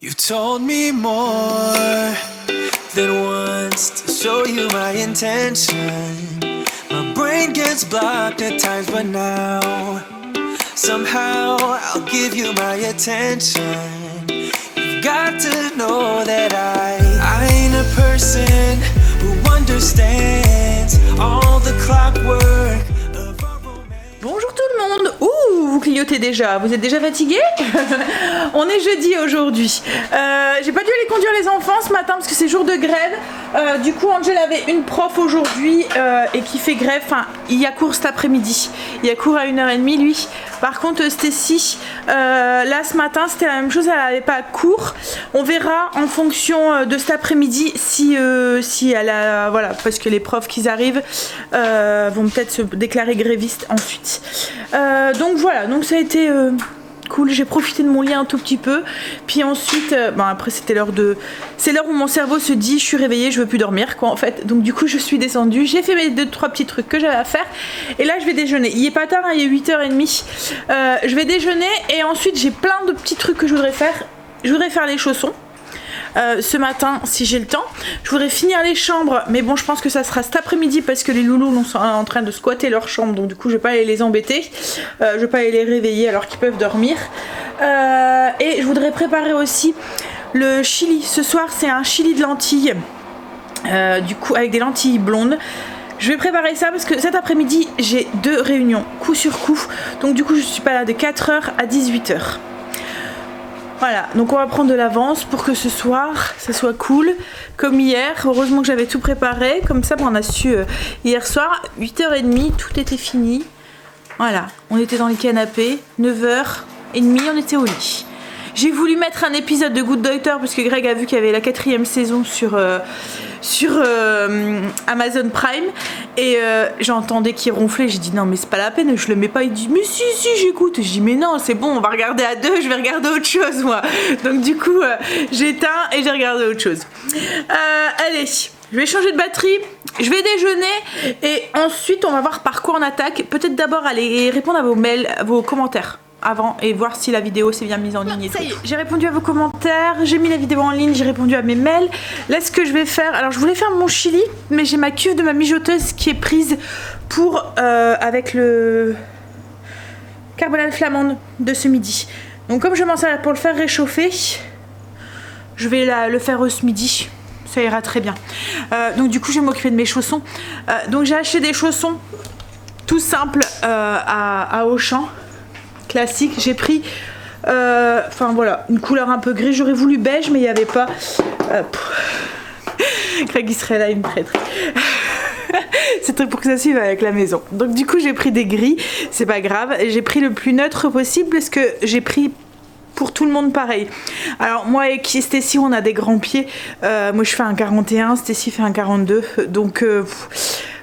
You've told me more than once to show you my intention. My brain gets blocked at times, but now somehow I'll give you my attention. You've got to know that I ain't a person who understands all the clockwork. Bonjour tout le monde. Ouh, vous clignotez déjà. Vous êtes déjà fatigués? On est jeudi aujourd'hui. J'ai pas dû aller conduire les enfants ce matin parce que c'est jour de grève. Du coup, Angel avait une prof aujourd'hui et qui fait grève. Enfin, il y a cours cet après-midi. Il y a cours à 1h30 lui. Par contre, Stécie, là ce matin, c'était la même chose. Elle n'avait pas cours. On verra en fonction de cet après-midi si elle a, voilà, parce que les profs qui arrivent vont peut-être se déclarer grévistes ensuite. Donc voilà, donc ça a été cool, j'ai profité de mon lit un tout petit peu, puis ensuite, après c'est l'heure où mon cerveau se dit je suis réveillée, je veux plus dormir quoi en fait, donc du coup je suis descendue, j'ai fait mes 2-3 petits trucs que j'avais à faire, et là je vais déjeuner, il est pas tard, hein, il est 8h30, je vais déjeuner, et ensuite j'ai plein de petits trucs que je voudrais faire les chaussons. Ce matin si j'ai le temps, je voudrais finir les chambres, mais bon je pense que ça sera cet après-midi parce que les loulous sont en train de squatter leur chambre, donc du coup je vais pas aller les embêter, je vais pas aller les réveiller alors qu'ils peuvent dormir, et je voudrais préparer aussi le chili. Ce soir c'est un chili de lentilles, du coup avec des lentilles blondes. Je vais préparer ça parce que cet après-midi j'ai 2 réunions coup sur coup, donc du coup je suis pas là de 4h à 18h. Voilà, donc on va prendre de l'avance pour que ce soir ça soit cool comme hier. Heureusement que j'avais tout préparé, comme ça on a su hier soir, 8h30, tout était fini. Voilà, on était dans les canapés, 9h30 on était au lit. J'ai voulu mettre un épisode de Good Doctor parce que Greg a vu qu'il y avait la 4e saison sur Amazon Prime, et j'entendais qu'il ronflait, j'ai dit non mais c'est pas la peine, je le mets pas. Il dit mais si j'écoute, j'ai dit mais non c'est bon, on va regarder à 2, je vais regarder autre chose moi. Donc du coup j'éteins et j'ai regardé autre chose. Allez, je vais changer de batterie, je vais déjeuner et ensuite on va voir par quoi on attaque. Peut-être d'abord aller répondre à vos mails, à vos commentaires avant, et voir si la vidéo s'est bien mise en ligne et tout. Ça y est, j'ai répondu à vos commentaires, j'ai mis la vidéo en ligne, j'ai répondu à mes mails. Là ce que je vais faire, alors je voulais faire mon chili, mais j'ai ma cuve de ma mijoteuse qui est prise pour avec le carbonate flamande de ce midi. Donc comme je m'en sers pour le faire réchauffer, je vais le faire ce midi. Ça ira très bien. Donc du coup je vais m'occuper de mes chaussons. Donc j'ai acheté des chaussons tout simples à Auchan. Classique, j'ai pris voilà, une couleur un peu gris, j'aurais voulu beige mais il n'y avait pas. Greg il serait là, il me traiterait. C'était pour que ça suive avec la maison. Donc du coup j'ai pris des gris, c'est pas grave, j'ai pris le plus neutre possible parce que j'ai pris pour tout le monde pareil. Alors moi et Stécie on a des grands pieds, moi je fais un 41, Stécie fait un 42, donc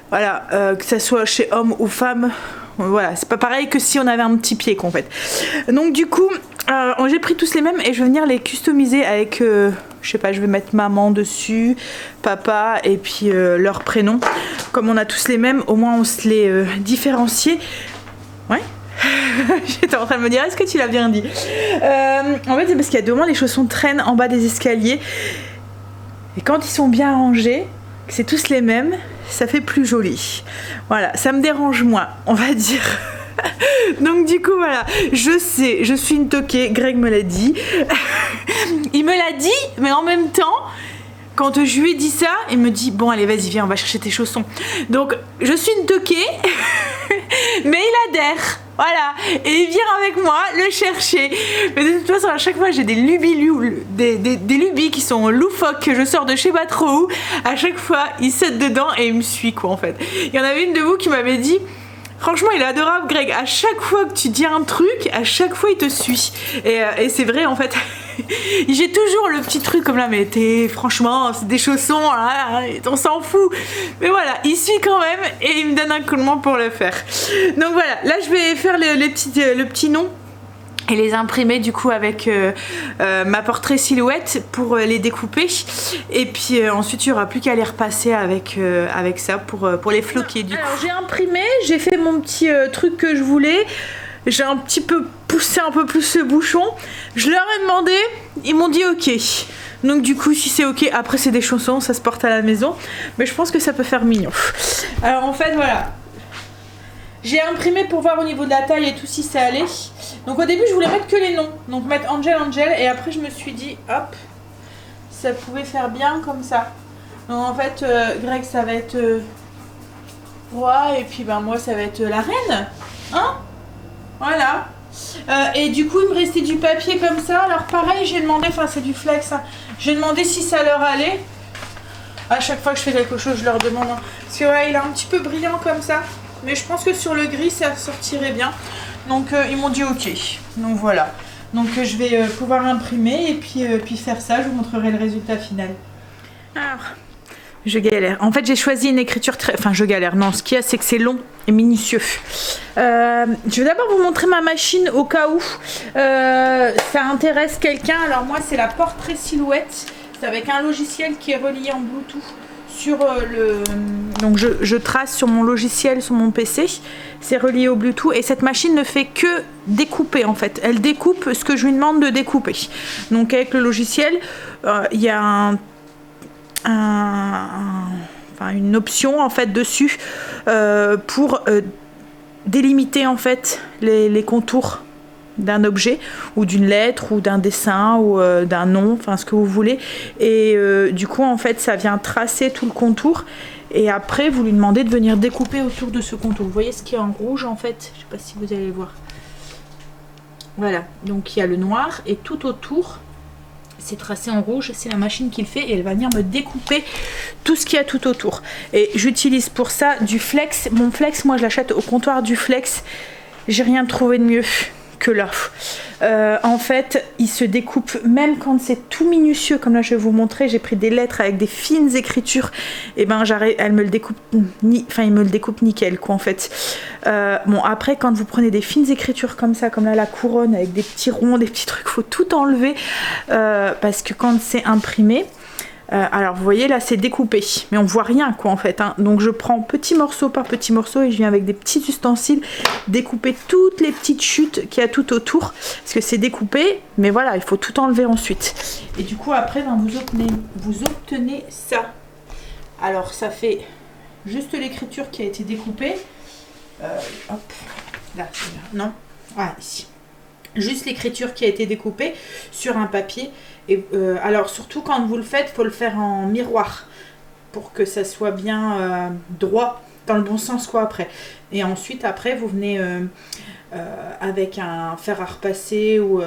voilà, que ça soit chez homme ou femme, voilà, c'est pas pareil que si on avait un petit pied qu'en fait. Donc du coup, j'ai pris tous les mêmes et je vais venir les customiser avec, je sais pas, je vais mettre maman dessus, papa et puis leur prénom. Comme on a tous les mêmes, au moins on se les différencie. Ouais. J'étais en train de me dire, est-ce que tu l'as bien dit? En fait c'est parce qu'il y a 2 mois les chaussons traînent en bas des escaliers. Et quand ils sont bien rangés, que c'est tous les mêmes, ça fait plus joli. Voilà, ça me dérange moins, on va dire. Donc du coup voilà, je sais, je suis une toquée, Greg me l'a dit. Il me l'a dit, mais en même temps, quand je lui ai dit ça, il me dit bon allez vas-y viens on va chercher tes chaussons. Donc je suis une toquée, mais il adhère. Voilà, et il vient avec moi le chercher. Mais de toute façon, à chaque fois, j'ai des lubies qui sont loufoques, que je sors de je sais pas trop où. À chaque fois, il saute dedans et il me suit, quoi, en fait. Il y en avait une de vous qui m'avait dit, franchement, il est adorable, Greg. À chaque fois que tu dis un truc, à chaque fois, il te suit. Et c'est vrai, en fait. J'ai toujours le petit truc comme là, mais franchement, c'est des chaussons, là, on s'en fout. Mais voilà, il suit quand même et il me donne un coup de main pour le faire. Donc voilà, là je vais faire le petit nom et les imprimer du coup avec ma portrait silhouette pour les découper. Et puis ensuite il n'y aura plus qu'à les repasser avec ça pour les floquer du coup. Alors j'ai imprimé, j'ai fait mon petit truc que je voulais. J'ai un petit peu poussé un peu plus le bouchon. Je leur ai demandé, ils m'ont dit ok. Donc du coup si c'est ok, après c'est des chaussons, ça se porte à la maison. Mais je pense que ça peut faire mignon. Alors en fait voilà. J'ai imprimé pour voir au niveau de la taille et tout si ça allait. Donc au début je voulais mettre que les noms. Donc mettre Angel et après je me suis dit hop, ça pouvait faire bien comme ça. Donc en fait Greg ça va être roi et puis ben moi ça va être la reine. Hein? Voilà. Et du coup il me restait du papier comme ça. Alors pareil j'ai demandé, enfin c'est du flex hein. J'ai demandé si ça leur allait. À chaque fois que je fais quelque chose je leur demande hein. Parce que ouais il est un petit peu brillant comme ça. Mais je pense que sur le gris ça sortirait bien. Donc ils m'ont dit ok. Donc voilà. Donc je vais pouvoir imprimer et puis faire ça. Je vous montrerai le résultat final. Alors je galère. En fait j'ai choisi une écriture très... Enfin je galère. Non ce qu'il y a c'est que c'est long et minutieux. Je vais d'abord vous montrer ma machine au cas où ça intéresse quelqu'un. Alors moi c'est la Portrait Silhouette. C'est avec un logiciel qui est relié en Bluetooth sur le... Donc je trace sur mon logiciel, sur mon PC. C'est relié au Bluetooth et cette machine ne fait que découper en fait. Elle découpe ce que je lui demande de découper. Donc avec le logiciel, il y a une option en fait dessus pour délimiter en fait les contours d'un objet ou d'une lettre ou d'un dessin ou d'un nom, enfin ce que vous voulez et du coup en fait ça vient tracer tout le contour et après vous lui demandez de venir découper autour de ce contour. Vous voyez ce qui est en rouge en fait, je sais pas si vous allez voir. Voilà, donc il y a le noir et tout autour c'est tracé en rouge, c'est la machine qui le fait et elle va venir me découper tout ce qu'il y a tout autour. Et j'utilise pour ça du flex. Mon flex, moi je l'achète au comptoir du flex. J'ai rien trouvé de mieux que là. En fait, il se découpe même quand c'est tout minutieux, comme là je vais vous montrer. J'ai pris des lettres avec des fines écritures. Et ben j'arrive, elle me le découpe, enfin il me le découpe nickel quoi en fait. Bon après quand vous prenez des fines écritures comme ça, comme là la couronne avec des petits ronds, des petits trucs, faut tout enlever parce que quand c'est imprimé. Alors vous voyez là c'est découpé mais on voit rien quoi en fait hein. Donc je prends petit morceau par petit morceau et je viens avec des petits ustensiles découper toutes les petites chutes qu'il y a tout autour parce que c'est découpé mais voilà il faut tout enlever ensuite et du coup après ben, vous obtenez ça. Alors ça fait juste l'écriture qui a été découpée hop là, non voilà ici juste l'écriture qui a été découpée sur un papier. Et alors surtout quand vous le faites, il faut le faire en miroir pour que ça soit bien droit dans le bon sens quoi après. Et ensuite après vous venez avec un fer à repasser ou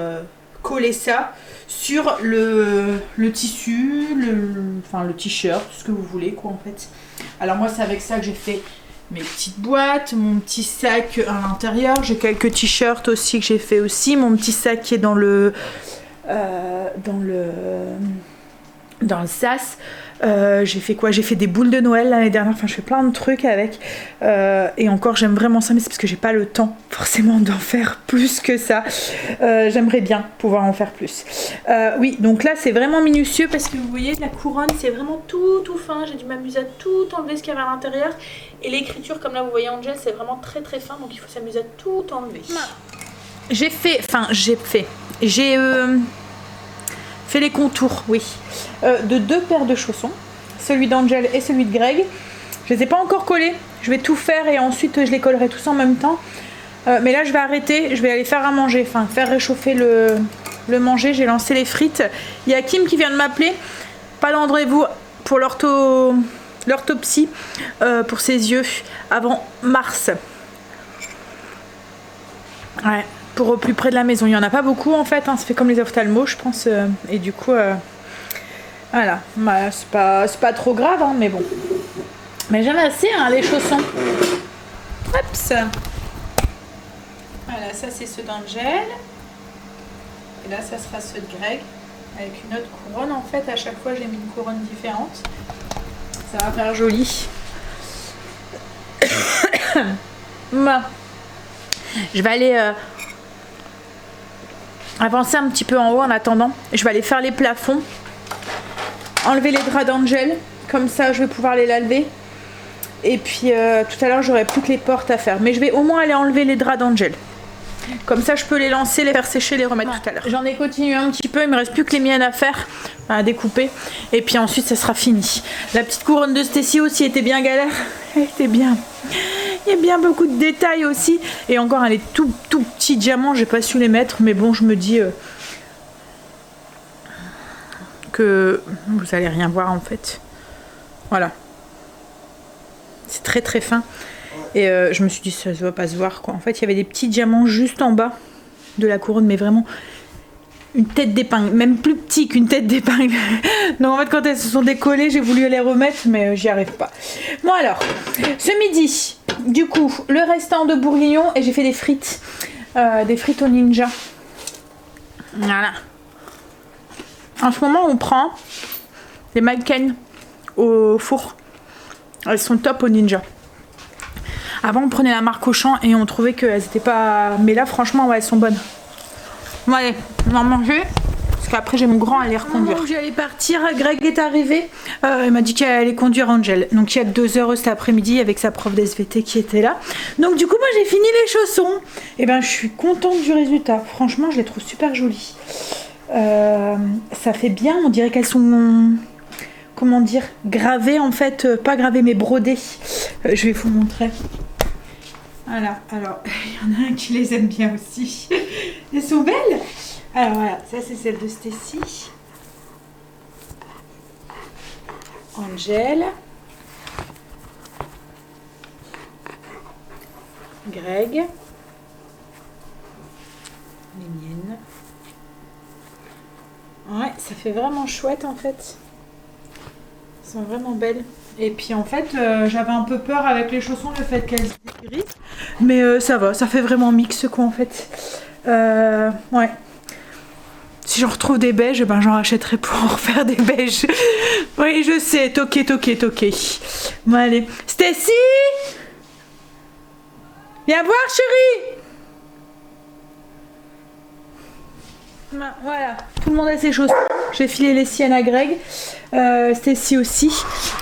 coller ça sur le tissu, le t-shirt, tout ce que vous voulez quoi en fait. Alors moi c'est avec ça que j'ai fait mes petites boîtes, mon petit sac à l'intérieur, j'ai quelques t-shirts aussi que j'ai fait aussi, mon petit sac qui est dans le sas. J'ai fait quoi? J'ai fait des boules de Noël l'année dernière, enfin je fais plein de trucs avec et encore j'aime vraiment ça mais c'est parce que j'ai pas le temps forcément d'en faire plus que ça. J'aimerais bien pouvoir en faire plus. Oui donc là c'est vraiment minutieux parce que vous voyez la couronne c'est vraiment tout fin, j'ai dû m'amuser à tout enlever ce qu'il y avait à l'intérieur et l'écriture comme là vous voyez Angel c'est vraiment très fin donc il faut s'amuser à tout enlever. J'ai fait les contours, oui, de 2 paires de chaussons, celui d'Angel et celui de Greg. Je les ai pas encore collés, je vais tout faire et ensuite je les collerai tous en même temps. Mais là je vais arrêter, je vais aller faire à manger, enfin faire réchauffer le manger. J'ai lancé les frites. Il y a Kim qui vient de m'appeler, pas de rendez-vous pour l'orthopsie pour ses yeux avant mars. Ouais. Pour au plus près de la maison, il n'y en a pas beaucoup en fait, hein. Ça fait comme les ophtalmos je pense et du coup voilà, bah, c'est pas trop grave hein, mais bon. Mais j'aime assez hein, les chaussons. Hop. Voilà, ça c'est ceux d'Angel. Et là ça sera ceux de Greg. Avec une autre couronne en fait, à chaque fois j'ai mis une couronne différente. Ça va faire joli. Bah. Je vais aller avancer un petit peu en haut en attendant. Je vais aller faire les plafonds, enlever les draps d'Angel, comme ça je vais pouvoir les laver. Et puis tout à l'heure j'aurai plus que les portes à faire. Mais je vais au moins aller enlever les draps d'Angel. Comme ça je peux les lancer, les faire sécher, les remettre tout à l'heure. J'en ai continué un petit peu, il me reste plus que les miennes à faire, à découper. Et puis ensuite ça sera fini. La petite couronne de Stacy aussi était bien galère. Elle était bien. Il y a bien beaucoup de détails aussi. Et encore elle est tout petits diamants, j'ai pas su les mettre. Mais bon, je me dis que vous allez rien voir en fait. Voilà. C'est très fin. Et je me suis dit ça ne va pas se voir quoi. En fait il y avait des petits diamants juste en bas de la couronne, mais vraiment une tête d'épingle, même plus petit qu'une tête d'épingle. Donc en fait quand elles se sont décollées j'ai voulu les remettre mais j'y arrive pas. Bon alors, ce midi du coup le restant de bourguignon et j'ai fait des frites au ninja. Voilà. En ce moment on prend les mannequins au four. Elles sont top au ninja. Avant on prenait la marque Auchan et on trouvait qu'elles étaient pas... Mais là franchement ouais, elles sont bonnes. Bon allez, on va en manger. Parce qu'après j'ai mon grand à les reconduire. J'allais partir, Greg est arrivé. Il m'a dit qu'elle allait conduire Angel. Donc il y a 2 heures cet après-midi avec sa prof d'SVT qui était là. Donc du coup moi j'ai fini les chaussons. Et ben je suis contente du résultat. Franchement je les trouve super jolies. Ça fait bien, on dirait qu'elles sont... Comment dire, gravées en fait, pas gravées mais brodées. Je vais vous montrer. Voilà, alors il y en a un qui les aime bien aussi. Elles sont belles. Alors voilà, ça c'est celle de Stacy. Angel. Greg. Les miennes. Ouais, ça fait vraiment chouette en fait. Elles sont vraiment belles. Et puis en fait, j'avais un peu peur avec les chaussons, le fait qu'elles étaient grises. Mais ça va, ça fait vraiment mix quoi en fait. Ouais. Si j'en retrouve des beiges, ben j'en rachèterai pour en refaire des beiges. Oui, je sais, toqué. Bon allez. Stacy, viens voir chérie. Voilà, tout le monde a ses chaussons. J'ai filé les siennes à Greg, Stacy aussi.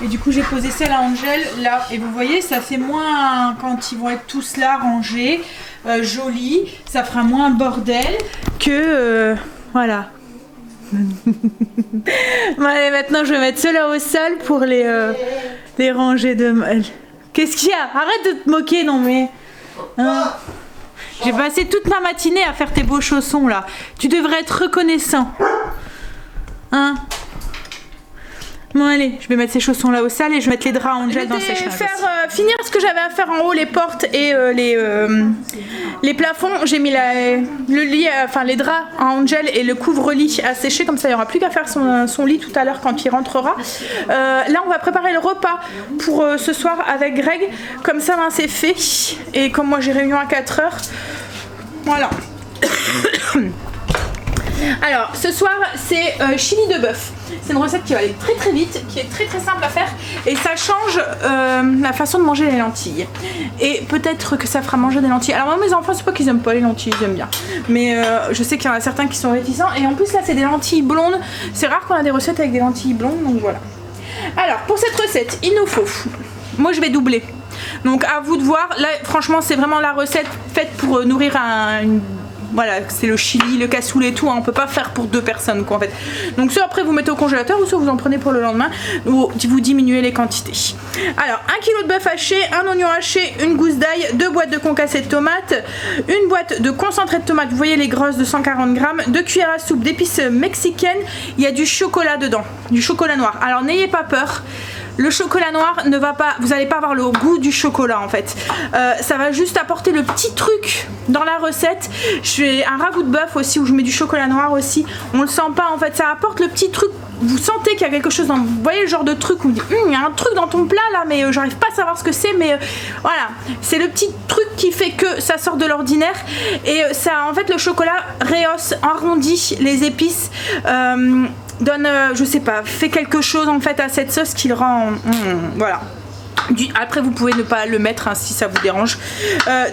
Et du coup j'ai posé celle à Angel là. Et vous voyez ça fait moins quand ils vont être tous là rangés, jolis. Ça fera moins bordel que voilà. Bon allez, maintenant je vais mettre ceux-là au sol pour les ranger de mal. Qu'est-ce qu'il y a? Arrête de te moquer, non mais... Hein. J'ai passé toute ma matinée à faire tes beaux chaussons là. Tu devrais être reconnaissant. Hein? Bon allez, je vais mettre ces chaussons là au sale et je vais mettre les draps Angel dans ses cheveux. Finir ce que j'avais à faire en haut, les portes et les plafonds. J'ai mis le lit, enfin les draps à Angel et le couvre-lit à sécher, comme ça il n'y aura plus qu'à faire son lit tout à l'heure quand il rentrera. Là on va préparer le repas pour ce soir avec Greg, comme ça ben, c'est fait. Et comme moi j'ai réunion à 4 heures, voilà. Alors ce soir c'est chili de bœuf. C'est une recette qui va aller très vite, qui est très simple à faire et ça change la façon de manger les lentilles. Et peut-être que ça fera manger des lentilles. Alors moi mes enfants c'est pas qu'ils aiment pas les lentilles, ils aiment bien. Mais je sais qu'il y en a certains qui sont réticents et en plus là c'est des lentilles blondes. C'est rare qu'on a des recettes avec des lentilles blondes donc voilà. Alors pour cette recette il nous faut, moi je vais doubler. Donc à vous de voir, là franchement c'est vraiment la recette faite pour nourrir voilà, c'est le chili, le cassoulet et tout, hein, on peut pas faire pour 2 personnes quoi en fait. Donc soit après vous mettez au congélateur ou soit vous en prenez pour le lendemain ou vous diminuez les quantités. Alors 1 kg de bœuf haché, un oignon haché, une gousse d'ail, 2 boîtes de concassé de tomates, une boîte de concentré de tomates, vous voyez les grosses de 140 grammes, 2 cuillères à soupe d'épices mexicaines, il y a du chocolat dedans, du chocolat noir. Alors n'ayez pas peur. Le chocolat noir ne va pas, vous n'allez pas avoir le goût du chocolat en fait. Ça va juste apporter le petit truc dans la recette. Je fais un ragoût de bœuf aussi où je mets du chocolat noir aussi. On le sent pas en fait, ça apporte le petit truc. Vous sentez qu'il y a quelque chose dans... Vous voyez le genre de truc où vous dites il y a un truc dans ton plat là mais j'arrive pas à savoir ce que c'est mais voilà. C'est le petit truc qui fait que ça sort de l'ordinaire et ça en fait le chocolat rehausse, arrondit les épices. Donne, je sais pas, fait quelque chose en fait à cette sauce qui le rend, voilà. Après vous pouvez ne pas le mettre hein, si ça vous dérange.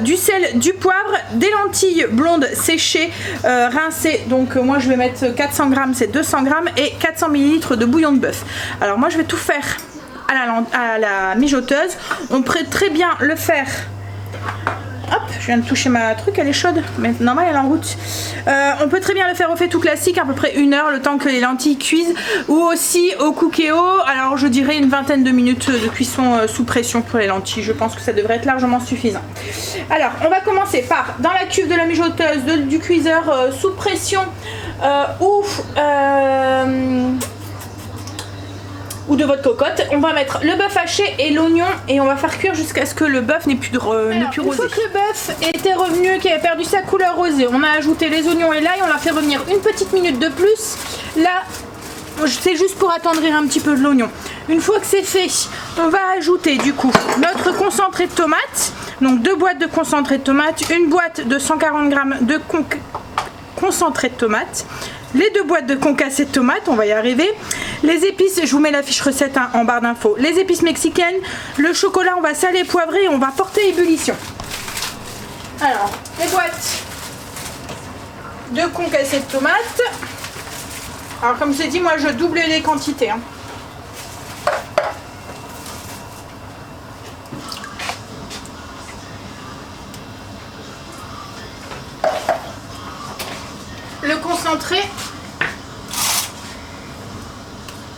Du sel, du poivre, des lentilles blondes séchées, rincées. Donc moi je vais mettre 400 grammes, c'est 200 grammes et 400 ml de bouillon de bœuf. Alors moi je vais tout faire à la mijoteuse. On peut très bien le faire Hop, je viens de toucher ma truc, elle est chaude, mais normal elle est en route. On peut très bien le faire au fait tout classique, à peu près 1 heure, le temps que les lentilles cuisent, ou aussi au cookéo, alors je dirais une vingtaine de minutes de cuisson sous pression pour les lentilles, je pense que ça devrait être largement suffisant. Alors, on va commencer par, dans la cuve de la mijoteuse, du cuiseur sous pression, ou de votre cocotte, on va mettre le bœuf haché et l'oignon et on va faire cuire jusqu'à ce que le bœuf n'ait plus rosé. Une fois que le bœuf était revenu, qu'il avait perdu sa couleur rosée, on a ajouté les oignons et l'ail, on l'a fait revenir une petite minute de plus. Là, c'est juste pour attendrir un petit peu de l'oignon. Une fois que c'est fait, on va ajouter du coup notre concentré de tomate. Donc 2 boîtes de concentré de tomate, une boîte de 140 g de concentré de tomate, les 2 boîtes de concassé de tomates, on va y arriver, les épices, je vous mets la fiche recette en barre d'infos, les épices mexicaines, le chocolat, on va saler, poivrer et on va porter à ébullition. Alors, les boîtes de concassé de tomates. Alors comme je l'ai dit, moi je double les quantités. Hein. Le concentré,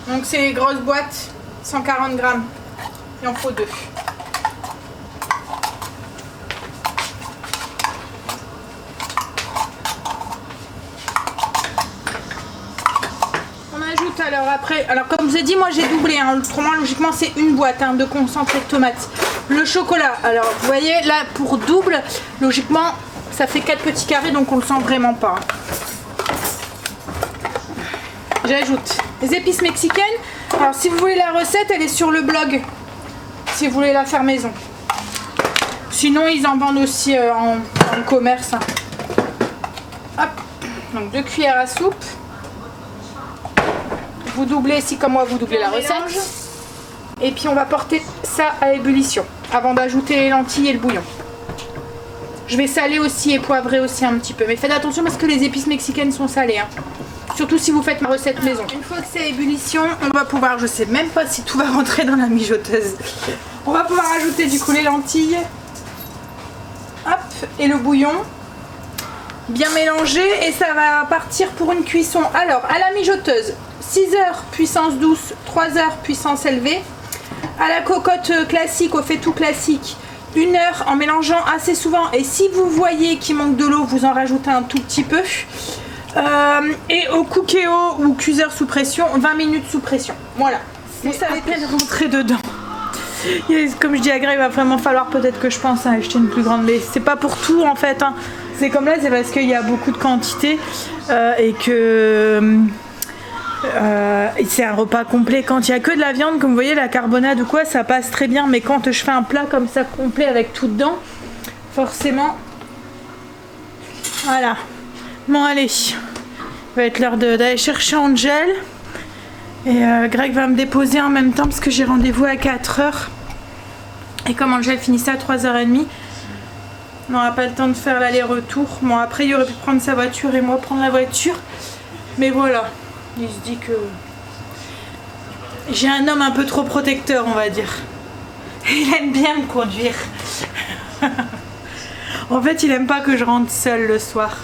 donc c'est les grosses boîtes, 140 g, il en faut 2. On ajoute alors après, alors comme je vous ai dit, moi j'ai doublé, hein, autrement logiquement c'est une boîte de concentré de tomates. Le chocolat, alors vous voyez là pour double, logiquement ça fait 4 petits carrés donc on le sent vraiment pas. J'ajoute les épices mexicaines. Alors si vous voulez la recette, elle est sur le blog. Si vous voulez la faire maison. Sinon ils en vendent aussi en commerce. Hop. Donc 2 cuillères à soupe. Vous doublez si comme moi vous doublez la recette. Et puis on va porter ça à ébullition avant d'ajouter les lentilles et le bouillon. Je vais saler aussi et poivrer aussi un petit peu. Mais faites attention parce que les épices mexicaines sont salées. Hein. Surtout si vous faites ma recette maison. Une fois que c'est à ébullition, on va pouvoir, je sais même pas si tout va rentrer dans la mijoteuse. On va pouvoir ajouter du coup les lentilles. Hop, et le bouillon. Bien mélanger et ça va partir pour une cuisson. Alors, à la mijoteuse, 6 heures puissance douce, 3 heures puissance élevée. À la cocotte classique, au fait tout classique, 1 heure en mélangeant assez souvent. Et si vous voyez qu'il manque de l'eau, vous en rajoutez un tout petit peu. Et au cookéo ou cuiseur sous pression, 20 minutes sous pression. Voilà. Vous savez à peine rentrer dedans. Comme je dis à Greg, il va vraiment falloir peut-être que je pense à acheter une plus grande. Mais c'est pas pour tout en fait. Hein. C'est comme là, c'est parce qu'il y a beaucoup de quantité et que c'est un repas complet. Quand il y a que de la viande, comme vous voyez, la carbonade ou quoi, ça passe très bien. Mais quand je fais un plat comme ça complet avec tout dedans, forcément, voilà. Bon allez, il va être l'heure d'aller chercher Angel et Greg va me déposer en même temps parce que j'ai rendez-vous à 4h et comme Angel finissait à 3h30, on n'aura pas le temps de faire l'aller-retour. Bon après il aurait pu prendre sa voiture et moi prendre la voiture, mais voilà, il se dit que j'ai un homme un peu trop protecteur on va dire. Il aime bien me conduire. En fait il aime pas que je rentre seule le soir.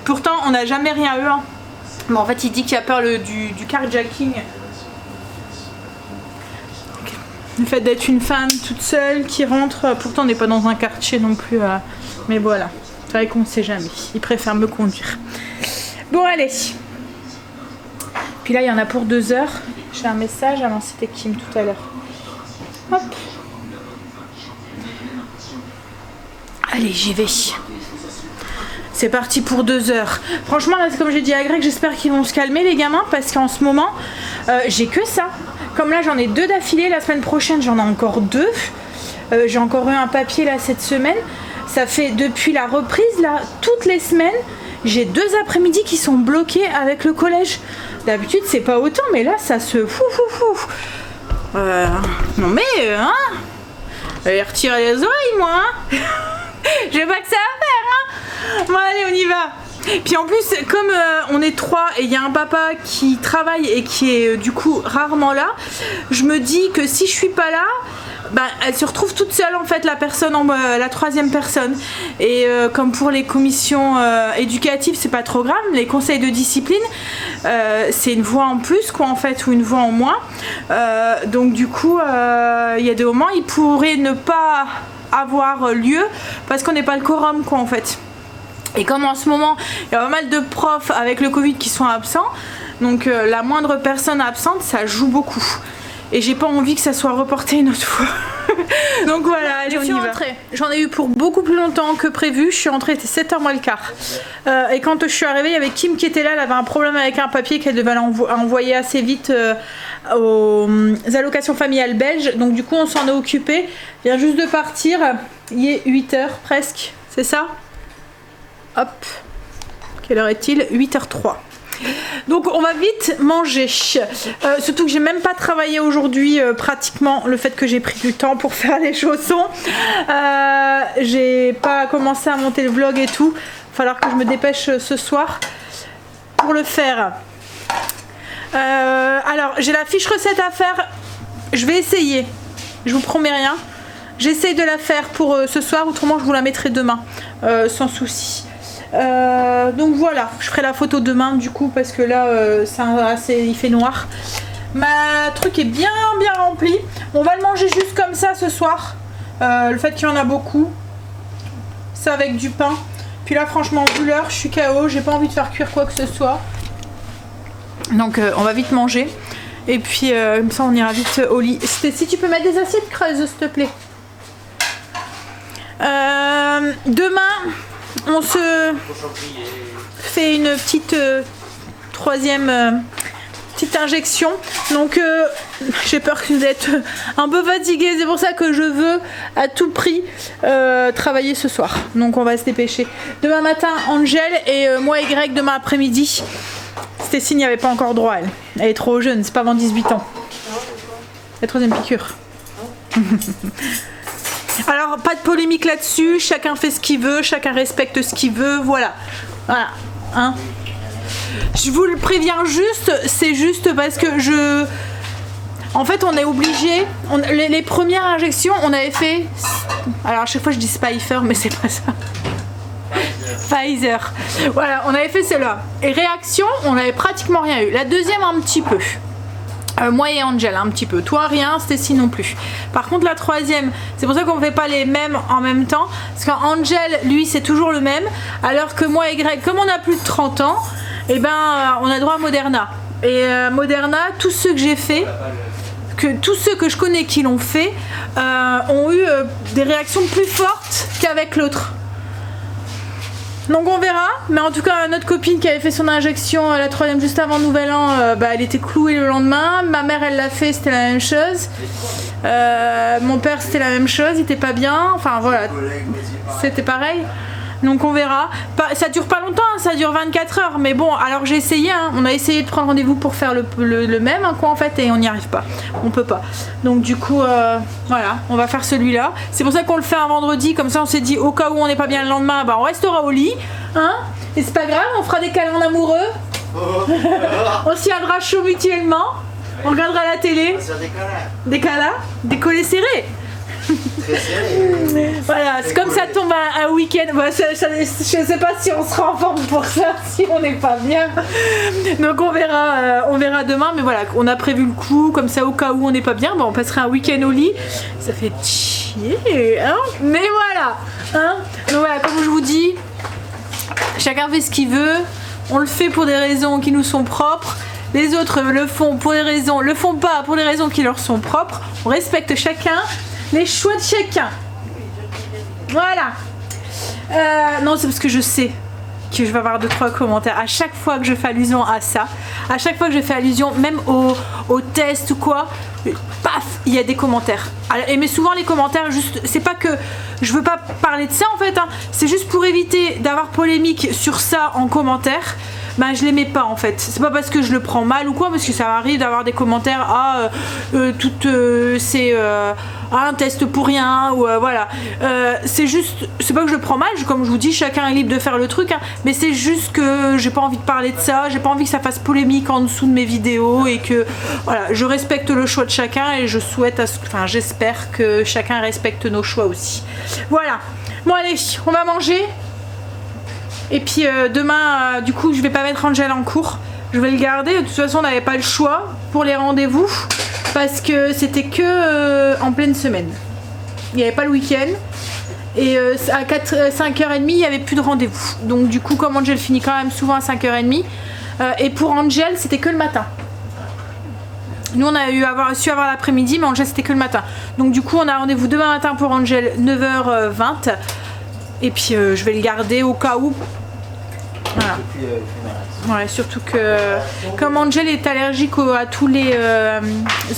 Pourtant on n'a jamais rien eu. Hein. Mais en fait il dit qu'il a peur du carjacking. Le fait d'être une femme toute seule qui rentre. Pourtant on n'est pas dans un quartier non plus. Mais voilà. C'est vrai qu'on ne sait jamais. Il préfère me conduire. Bon allez. Puis là il y en a pour 2 heures. J'ai un message. Ah non c'était Kim tout à l'heure. Hop. Allez j'y vais. C'est parti pour 2 heures. Franchement, là, comme j'ai dit à Greg, j'espère qu'ils vont se calmer, les gamins, parce qu'en ce moment, j'ai que ça. Comme là, j'en ai 2 d'affilée. La semaine prochaine, j'en ai encore 2. J'ai encore eu un papier, là, cette semaine. Ça fait, depuis la reprise, là, toutes les semaines, j'ai 2 après-midi qui sont bloqués avec le collège. D'habitude, c'est pas autant, mais là, ça se fou. Non, mais, hein, allez retirer les oreilles, moi, hein. Je sais pas que ça va faire, hein. Bon allez on y va. Puis en plus comme on est 3 et il y a un papa qui travaille et qui est du coup rarement là, je me dis que si je suis pas là, elle se retrouve toute seule en fait, la personne, la troisième personne. Et comme pour les commissions éducatives, c'est pas trop grave, les conseils de discipline, c'est une voix en plus quoi en fait, ou une voix en moins. Donc du coup, il y a des moments, il pourrait ne pas avoir lieu parce qu'on n'est pas le quorum quoi en fait. Et comme en ce moment, il y a pas mal de profs avec le Covid qui sont absents, donc la moindre personne absente, ça joue beaucoup. Et j'ai pas envie que ça soit reporté une autre fois. Donc voilà, allez, on y va. J'en ai eu pour beaucoup plus longtemps que prévu. Je suis rentrée, c'était 7h moins le quart. Et quand je suis arrivée, il y avait Kim qui était là. Elle avait un problème avec un papier qu'elle devait envoyer assez vite aux allocations familiales belges. Donc du coup, on s'en est occupé. Il vient juste de partir. Il est 8h presque, c'est ça? Hop. Quelle heure est-il? 8h03. Donc on va vite manger, surtout que j'ai même pas travaillé aujourd'hui pratiquement, le fait que j'ai pris du temps pour faire les chaussons, j'ai pas commencé à monter le vlog et tout, il va falloir que je me dépêche ce soir pour le faire. Alors j'ai la fiche recette à faire, je vais essayer, je vous promets rien, j'essaye de la faire pour ce soir, autrement je vous la mettrai demain sans souci. Donc voilà, je ferai la photo demain du coup parce que là il fait noir. Ma truc est bien rempli. On va le manger juste comme ça ce soir. Le fait qu'il y en a beaucoup, ça avec du pain. Puis là franchement vu l'heure, je suis KO, j'ai pas envie de faire cuire quoi que ce soit. Donc on va vite manger. Et puis comme ça on ira vite au lit. Si tu peux mettre des assiettes creuses s'il te plaît. Demain on se fait une petite troisième petite injection. Donc j'ai peur que vous êtes un peu fatigué. C'est pour ça que je veux à tout prix travailler ce soir. Donc on va se dépêcher. Demain matin, Angel et moi et Greg demain après-midi. Stécie n'y avait pas encore droit elle. Elle est trop jeune, c'est pas avant 18 ans. La troisième piqûre. Alors pas de polémique là-dessus, chacun fait ce qu'il veut, chacun respecte ce qu'il veut, voilà. Voilà, hein. Je vous le préviens juste, c'est juste parce que en fait on est obligé, les premières injections on avait fait, alors à chaque fois je dis Pfizer mais c'est pas ça. Pfizer. Voilà, on avait fait celle-là. Et réaction, on n'avait pratiquement rien eu. La deuxième un petit peu. Moi et Angel un petit peu, toi rien, Stécie non plus. Par contre la troisième, c'est pour ça qu'on ne fait pas les mêmes en même temps, parce qu'Angel lui c'est toujours le même, alors que moi et Greg, comme on a plus de 30 ans, et ben on a droit à Moderna. Et Moderna, tous ceux que j'ai fait, tous ceux que je connais qui l'ont fait, ont eu des réactions plus fortes qu'avec l'autre. Donc on verra, mais en tout cas notre copine qui avait fait son injection la troisième juste avant Nouvel An, elle était clouée le lendemain. Ma mère elle l'a fait, c'était la même chose. Mon père c'était la même chose, il était pas bien. Enfin voilà, c'était pareil. Donc on verra. Ça dure pas longtemps, hein, ça dure 24 heures. Mais bon, alors j'ai essayé, hein, on a essayé de prendre rendez-vous pour faire le même hein, quoi en fait, et on n'y arrive pas. On peut pas. Donc du coup, voilà, on va faire celui-là. C'est pour ça qu'on le fait un vendredi, comme ça on s'est dit au cas où on n'est pas bien le lendemain, bah on restera au lit. Hein, et c'est pas grave, on fera des câlins amoureux. On s'y tiendra chaud mutuellement. On regardera la télé. Des câlins, des collets serrés. Voilà, c'est comme ça tombe un week-end. Bah, je sais pas si on sera en forme pour ça, si on n'est pas bien. Donc on verra demain. Mais voilà, on a prévu le coup, comme ça au cas où on n'est pas bien, bah, on passerait un week-end au lit. Ça fait chier, hein. Mais voilà, hein. Donc voilà, comme je vous dis, chacun fait ce qu'il veut. On le fait pour des raisons qui nous sont propres. Les autres le font le font pas pour des raisons qui leur sont propres. On respecte chacun les choix de chacun. Voilà. Non, c'est parce que je sais que je vais avoir 2-3 commentaires à chaque fois que je fais allusion à ça. À chaque fois que je fais allusion, même au test ou quoi, paf, il y a des commentaires. Mais souvent les commentaires, juste, c'est pas que je veux pas parler de ça en fait, hein, c'est juste pour éviter d'avoir polémique sur ça en commentaire. ben je l'aimais pas en fait. C'est pas parce que je le prends mal ou quoi, parce que ça m'arrive d'avoir des commentaires c'est un test pour rien ou voilà. C'est juste, c'est pas que je le prends mal, comme je vous dis, chacun est libre de faire le truc, hein, mais c'est juste que j'ai pas envie de parler de ça, j'ai pas envie que ça fasse polémique en dessous de mes vidéos et que voilà, je respecte le choix de chacun et je souhaite, enfin j'espère que chacun respecte nos choix aussi. Voilà. Bon allez, on va manger. Et puis demain, du coup, je vais pas mettre Angel en cours. Je vais le garder. De toute façon, on n'avait pas le choix pour les rendez-vous parce que c'était que en pleine semaine. Il n'y avait pas le week-end. Et à 5h30, il n'y avait plus de rendez-vous. Donc du coup, comme Angel finit quand même souvent à 5h30, et pour Angel, c'était que le matin. Nous, on a su avoir l'après-midi, mais Angel, c'était que le matin. Donc du coup, on a rendez-vous demain matin pour Angel, 9h20. Et puis, je vais le garder au cas où. Voilà. Ouais, surtout que comme Angel est allergique à tous les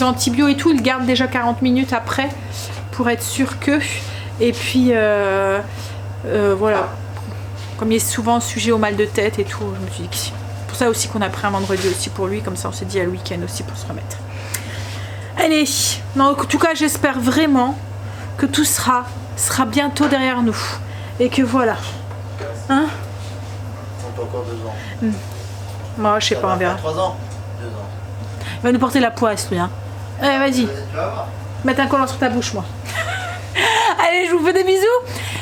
antibiotiques et tout, il garde déjà 40 minutes après pour être sûr que. Et puis voilà, comme il est souvent sujet au mal de tête et tout, je me suis dit que c'est pour ça aussi qu'on a pris un vendredi aussi pour lui, comme ça on s'est dit à le week-end aussi pour se remettre. Allez, non, en tout cas j'espère vraiment que tout sera bientôt derrière nous et que voilà. Hein? Encore 2 ans. Moi, je sais pas, on verra. 3 ans 2 ans. Il va nous porter la poisse, lui. Hein. Allez, vas-y. Tu vas voir. Mets un collant sur ta bouche, moi. Allez, je vous fais des bisous.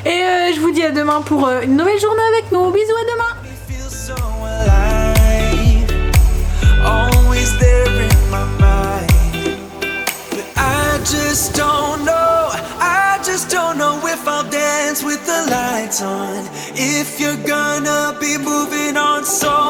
Et je vous dis à demain pour une nouvelle journée avec nous. Bisous, à demain. Me feel so alive, always there in my mind. But I just don't know if I'll dance with the lights on. If you're gonna be moving on so